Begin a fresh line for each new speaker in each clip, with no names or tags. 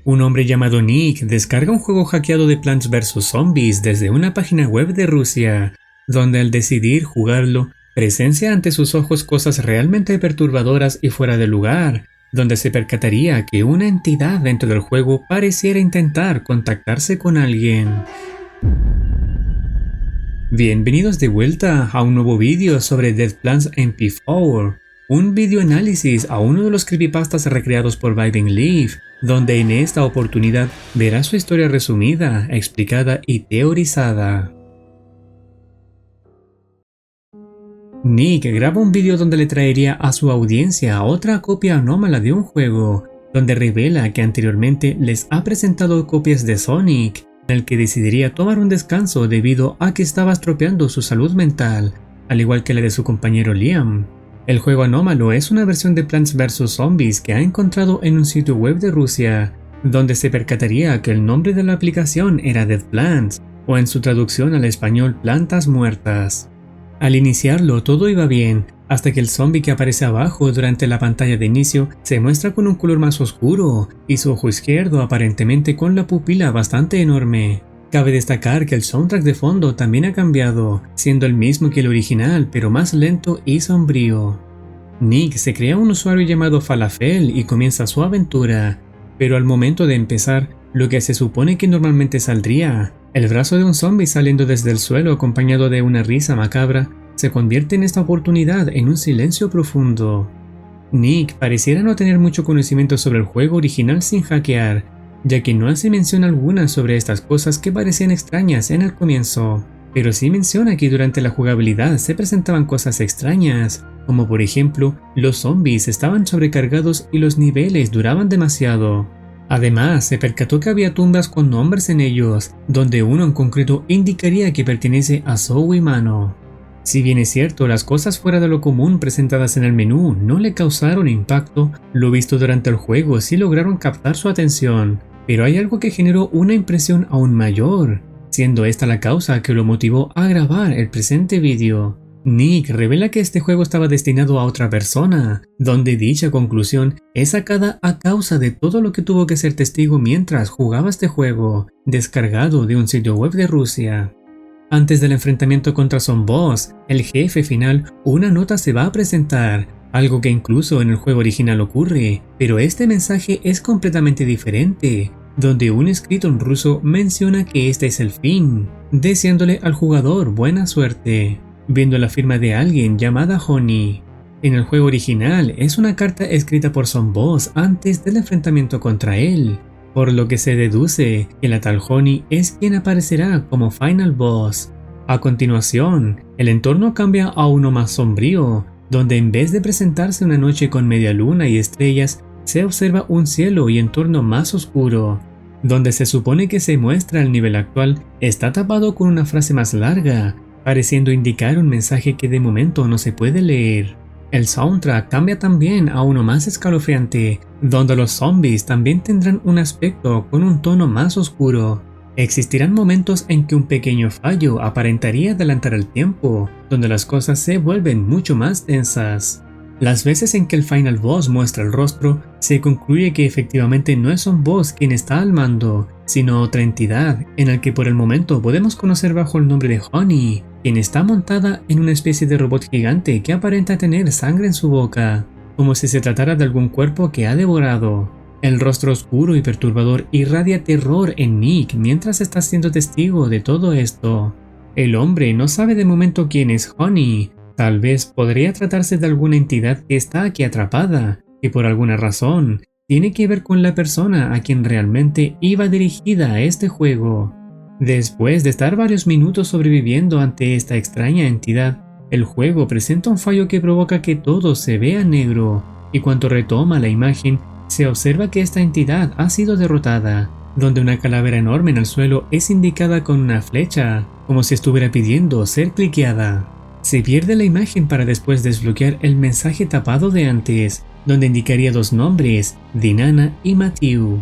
Un hombre llamado Nick descarga un juego hackeado de Plants vs Zombies desde una página web de Rusia, donde al decidir jugarlo, presencia ante sus ojos cosas realmente perturbadoras y fuera de lugar, donde se percataría que una entidad dentro del juego pareciera intentar contactarse con alguien. Bienvenidos de vuelta a un nuevo vídeo sobre Dead Plants MP4, un video análisis a uno de los creepypastas recreados por Vibing Leaf, donde en esta oportunidad verás su historia resumida, explicada y teorizada. Nick graba un vídeo donde le traería a su audiencia otra copia anómala de un juego, donde revela que anteriormente les ha presentado copias de Sonic, en el que decidiría tomar un descanso debido a que estaba estropeando su salud mental, al igual que la de su compañero Liam. El juego anómalo es una versión de Plants vs Zombies que ha encontrado en un sitio web de Rusia, donde se percataría que el nombre de la aplicación era Dead Plants, o en su traducción al español Plantas Muertas. Al iniciarlo todo iba bien, hasta que el zombie que aparece abajo durante la pantalla de inicio se muestra con un color más oscuro y su ojo izquierdo aparentemente con la pupila bastante enorme. Cabe destacar que el soundtrack de fondo también ha cambiado, siendo el mismo que el original pero más lento y sombrío. Nick se crea un usuario llamado Falafel y comienza su aventura, pero al momento de empezar, lo que se supone que normalmente saldría, el brazo de un zombie saliendo desde el suelo acompañado de una risa macabra, se convierte en esta oportunidad en un silencio profundo. Nick pareciera no tener mucho conocimiento sobre el juego original sin hackear, ya que no hace mención alguna sobre estas cosas que parecían extrañas en el comienzo, pero sí menciona que durante la jugabilidad se presentaban cosas extrañas, como por ejemplo, los zombies estaban sobrecargados y los niveles duraban demasiado. Además, se percató que había tumbas con nombres en ellos, donde uno en concreto indicaría que pertenece a Zoe Mano. Si bien es cierto, las cosas fuera de lo común presentadas en el menú no le causaron impacto, lo visto durante el juego sí lograron captar su atención, pero hay algo que generó una impresión aún mayor, siendo esta la causa que lo motivó a grabar el presente vídeo. Nick revela que este juego estaba destinado a otra persona, donde dicha conclusión es sacada a causa de todo lo que tuvo que ser testigo mientras jugaba este juego, descargado de un sitio web de Rusia. Antes del enfrentamiento contra Son Boss, el jefe final, una nota se va a presentar, algo que incluso en el juego original ocurre, pero este mensaje es completamente diferente, donde un escrito en ruso menciona que este es el fin, deseándole al jugador buena suerte, viendo la firma de alguien llamada Honey. En el juego original es una carta escrita por Son Boss antes del enfrentamiento contra él, por lo que se deduce que la tal Honey es quien aparecerá como Final Boss. A continuación, el entorno cambia a uno más sombrío, donde en vez de presentarse una noche con media luna y estrellas, se observa un cielo y entorno más oscuro. Donde se supone que se muestra el nivel actual, está tapado con una frase más larga, pareciendo indicar un mensaje que de momento no se puede leer. El soundtrack cambia también a uno más escalofriante, donde los zombies también tendrán un aspecto con un tono más oscuro. Existirán momentos en que un pequeño fallo aparentaría adelantar el tiempo, donde las cosas se vuelven mucho más tensas. Las veces en que el Final Boss muestra el rostro, se concluye que efectivamente no es Son Boss quien está al mando, sino otra entidad, en la que por el momento podemos conocer bajo el nombre de Honey, quien está montada en una especie de robot gigante que aparenta tener sangre en su boca, como si se tratara de algún cuerpo que ha devorado. El rostro oscuro y perturbador irradia terror en Nick mientras está siendo testigo de todo esto. El hombre no sabe de momento quién es Honey. Tal vez podría tratarse de alguna entidad que está aquí atrapada, que por alguna razón tiene que ver con la persona a quien realmente iba dirigida este juego. Después de estar varios minutos sobreviviendo ante esta extraña entidad, el juego presenta un fallo que provoca que todo se vea negro, y cuando retoma la imagen, se observa que esta entidad ha sido derrotada, donde una calavera enorme en el suelo es indicada con una flecha, como si estuviera pidiendo ser cliqueada. Se pierde la imagen para después desbloquear el mensaje tapado de antes, donde indicaría dos nombres, Dinana y Matthew.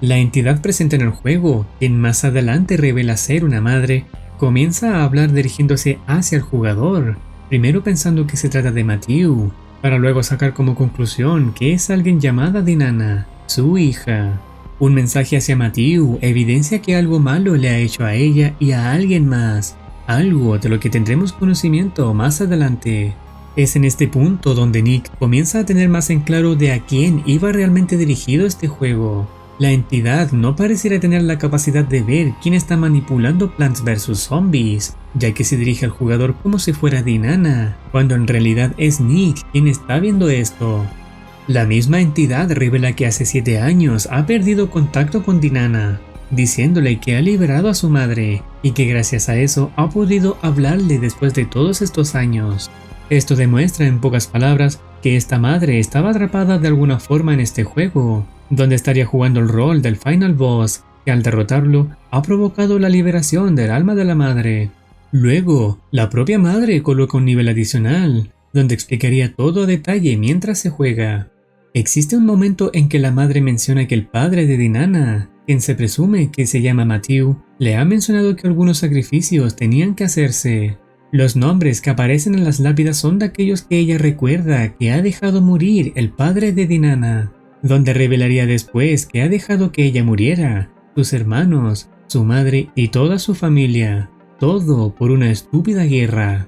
La entidad presente en el juego, quien más adelante revela ser una madre, comienza a hablar dirigiéndose hacia el jugador, primero pensando que se trata de Matthew, para luego sacar como conclusión que es alguien llamada Dinana, su hija. Un mensaje hacia Matthew evidencia que algo malo le ha hecho a ella y a alguien más, algo de lo que tendremos conocimiento más adelante. Es en este punto donde Nick comienza a tener más en claro de a quién iba realmente dirigido este juego. La entidad no pareciera tener la capacidad de ver quién está manipulando Plants vs Zombies, ya que se dirige al jugador como si fuera Dinana, cuando en realidad es Nick quien está viendo esto. La misma entidad revela que hace 7 años ha perdido contacto con Dinana, diciéndole que ha liberado a su madre y que gracias a eso ha podido hablarle después de todos estos años. Esto demuestra en pocas palabras que esta madre estaba atrapada de alguna forma en este juego, donde estaría jugando el rol del Final Boss, que al derrotarlo ha provocado la liberación del alma de la madre. Luego, la propia madre coloca un nivel adicional, donde explicaría todo a detalle mientras se juega. Existe un momento en que la madre menciona que el padre de Dinana, quien se presume que se llama Matthew, le ha mencionado que algunos sacrificios tenían que hacerse. Los nombres que aparecen en las lápidas son de aquellos que ella recuerda que ha dejado morir el padre de Dinana, donde revelaría después que ha dejado que ella muriera, sus hermanos, su madre y toda su familia, todo por una estúpida guerra.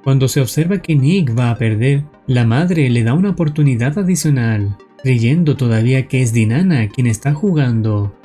Cuando se observa que Nick va a perder, la madre le da una oportunidad adicional, creyendo todavía que es Dinana quien está jugando.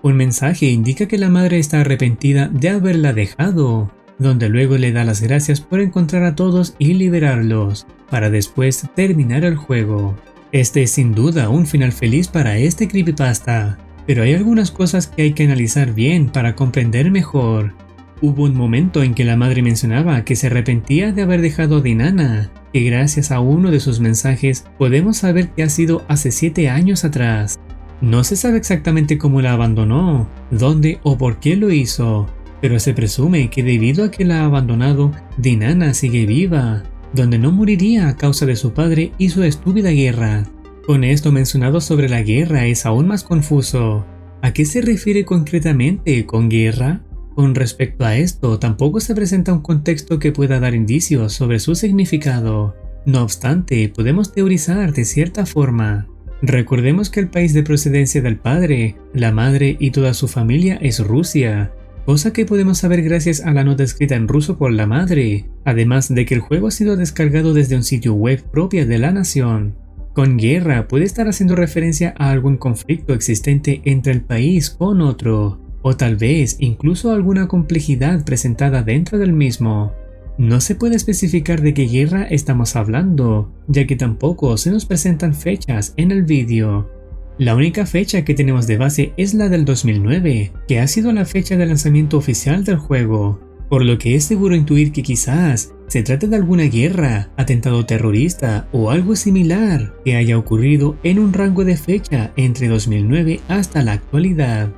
Un mensaje indica que la madre está arrepentida de haberla dejado, donde luego le da las gracias por encontrar a todos y liberarlos, para después terminar el juego. Este es sin duda un final feliz para este creepypasta, pero hay algunas cosas que hay que analizar bien para comprender mejor. Hubo un momento en que la madre mencionaba que se arrepentía de haber dejado a Dinana, que gracias a uno de sus mensajes podemos saber que ha sido hace 7 años atrás. No se sabe exactamente cómo la abandonó, dónde o por qué lo hizo, pero se presume que debido a que la ha abandonado, Dinana sigue viva, donde no moriría a causa de su padre y su estúpida guerra. Con esto mencionado sobre la guerra es aún más confuso. ¿A qué se refiere concretamente con guerra? Con respecto a esto, tampoco se presenta un contexto que pueda dar indicios sobre su significado. No obstante, podemos teorizar de cierta forma. Recordemos que el país de procedencia del padre, la madre y toda su familia es Rusia, cosa que podemos saber gracias a la nota escrita en ruso por la madre, además de que el juego ha sido descargado desde un sitio web propia de la nación. Con guerra puede estar haciendo referencia a algún conflicto existente entre el país con otro, o tal vez incluso alguna complejidad presentada dentro del mismo. No se puede especificar de qué guerra estamos hablando, ya que tampoco se nos presentan fechas en el vídeo. La única fecha que tenemos de base es la del 2009, que ha sido la fecha de lanzamiento oficial del juego, por lo que es seguro intuir que quizás se trate de alguna guerra, atentado terrorista o algo similar que haya ocurrido en un rango de fecha entre 2009 hasta la actualidad.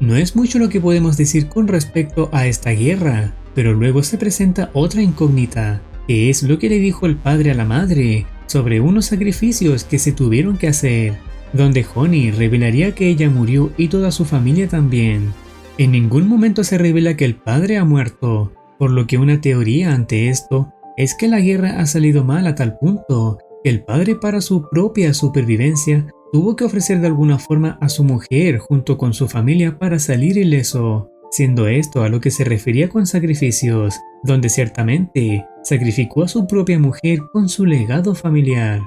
No es mucho lo que podemos decir con respecto a esta guerra, pero luego se presenta otra incógnita, que es lo que le dijo el padre a la madre sobre unos sacrificios que se tuvieron que hacer, donde Honey revelaría que ella murió y toda su familia también. En ningún momento se revela que el padre ha muerto, por lo que una teoría ante esto es que la guerra ha salido mal a tal punto que el padre, para su propia supervivencia, tuvo que ofrecer de alguna forma a su mujer junto con su familia para salir ileso, siendo esto a lo que se refería con sacrificios, donde ciertamente sacrificó a su propia mujer con su legado familiar.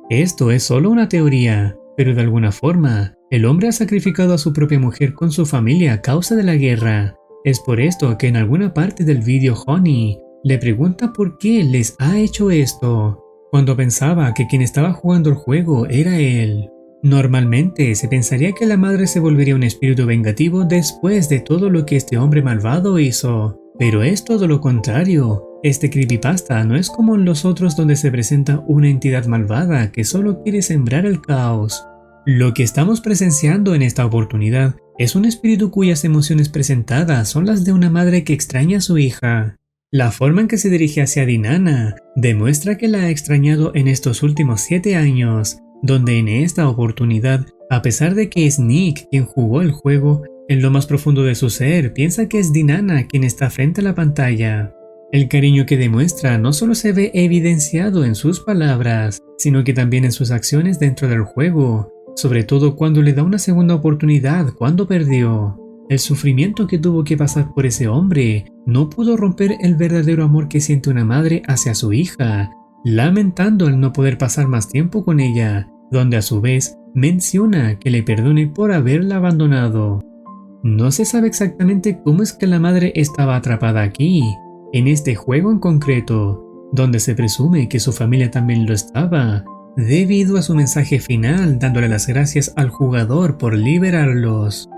Esto es solo una teoría, pero de alguna forma, el hombre ha sacrificado a su propia mujer con su familia a causa de la guerra. Es por esto que en alguna parte del vídeo Honey le pregunta por qué les ha hecho esto, cuando pensaba que quien estaba jugando el juego era él. Normalmente se pensaría que la madre se volvería un espíritu vengativo después de todo lo que este hombre malvado hizo, pero es todo lo contrario. Este creepypasta no es como en los otros donde se presenta una entidad malvada que solo quiere sembrar el caos. Lo que estamos presenciando en esta oportunidad es un espíritu cuyas emociones presentadas son las de una madre que extraña a su hija. La forma en que se dirige hacia Dinana demuestra que la ha extrañado en estos últimos 7 años, donde en esta oportunidad, a pesar de que es Nick quien jugó el juego, en lo más profundo de su ser piensa que es Dinana quien está frente a la pantalla. El cariño que demuestra no solo se ve evidenciado en sus palabras, sino que también en sus acciones dentro del juego. sobre todo cuando le da una segunda oportunidad cuando perdió. El sufrimiento que tuvo que pasar por ese hombre no pudo romper el verdadero amor que siente una madre hacia su hija, lamentando el no poder pasar más tiempo con ella, donde a su vez menciona que le perdone por haberla abandonado. No se sabe exactamente cómo es que la madre estaba atrapada aquí, en este juego en concreto, donde se presume que su familia también lo estaba, debido a su mensaje final dándole las gracias al jugador por liberarlos.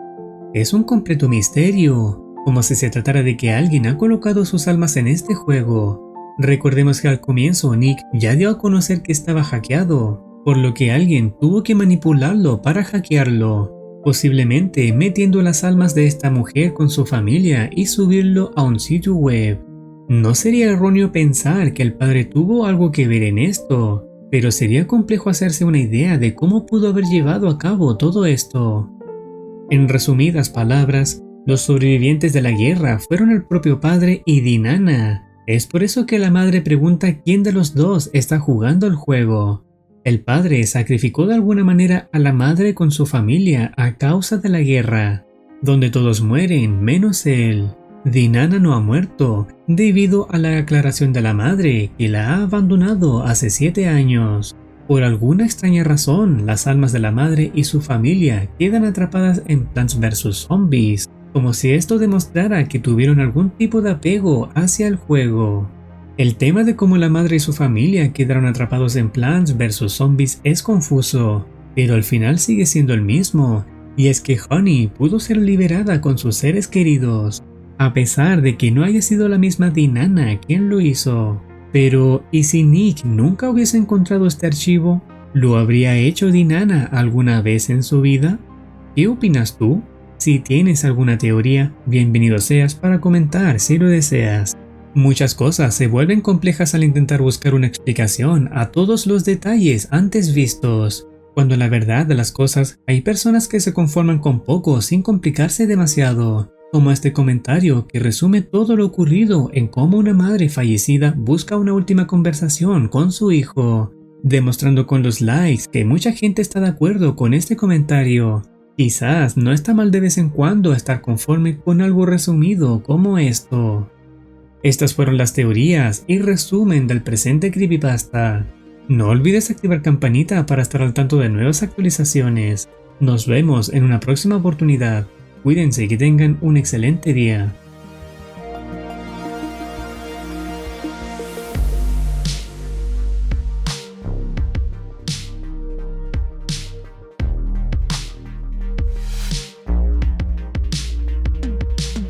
Es un completo misterio, como si se tratara de que alguien ha colocado sus almas en este juego. Recordemos que al comienzo Nick ya dio a conocer que estaba hackeado, por lo que alguien tuvo que manipularlo para hackearlo, posiblemente metiendo las almas de esta mujer con su familia y subirlo a un sitio web. No sería erróneo pensar que el padre tuvo algo que ver en esto, pero sería complejo hacerse una idea de cómo pudo haber llevado a cabo todo esto. En resumidas palabras, los sobrevivientes de la guerra fueron el propio padre y Dinana. Es por eso que la madre pregunta quién de los dos está jugando el juego. El padre sacrificó de alguna manera a la madre con su familia a causa de la guerra, donde todos mueren menos él. Dinana no ha muerto debido a la aclaración de la madre que la ha abandonado hace 7 años. Por alguna extraña razón, las almas de la madre y su familia quedan atrapadas en Plants vs Zombies, como si esto demostrara que tuvieron algún tipo de apego hacia el juego. El tema de cómo la madre y su familia quedaron atrapados en Plants vs Zombies es confuso, pero al final sigue siendo el mismo, y es que Honey pudo ser liberada con sus seres queridos, a pesar de que no haya sido la misma Dinana quien lo hizo. Pero, ¿y si Nick nunca hubiese encontrado este archivo? ¿Lo habría hecho Dinana alguna vez en su vida? ¿Qué opinas tú? Si tienes alguna teoría, bienvenido seas para comentar si lo deseas. Muchas cosas se vuelven complejas al intentar buscar una explicación a todos los detalles antes vistos, cuando la verdad de las cosas hay personas que se conforman con poco sin complicarse demasiado. Como este comentario que resume todo lo ocurrido en cómo una madre fallecida busca una última conversación con su hijo, demostrando con los likes que mucha gente está de acuerdo con este comentario. Quizás no está mal de vez en cuando estar conforme con algo resumido como esto. Estas fueron las teorías y resumen del presente creepypasta. No olvides activar campanita para estar al tanto de nuevas actualizaciones. Nos vemos en una próxima oportunidad. Cuídense y que tengan un excelente día.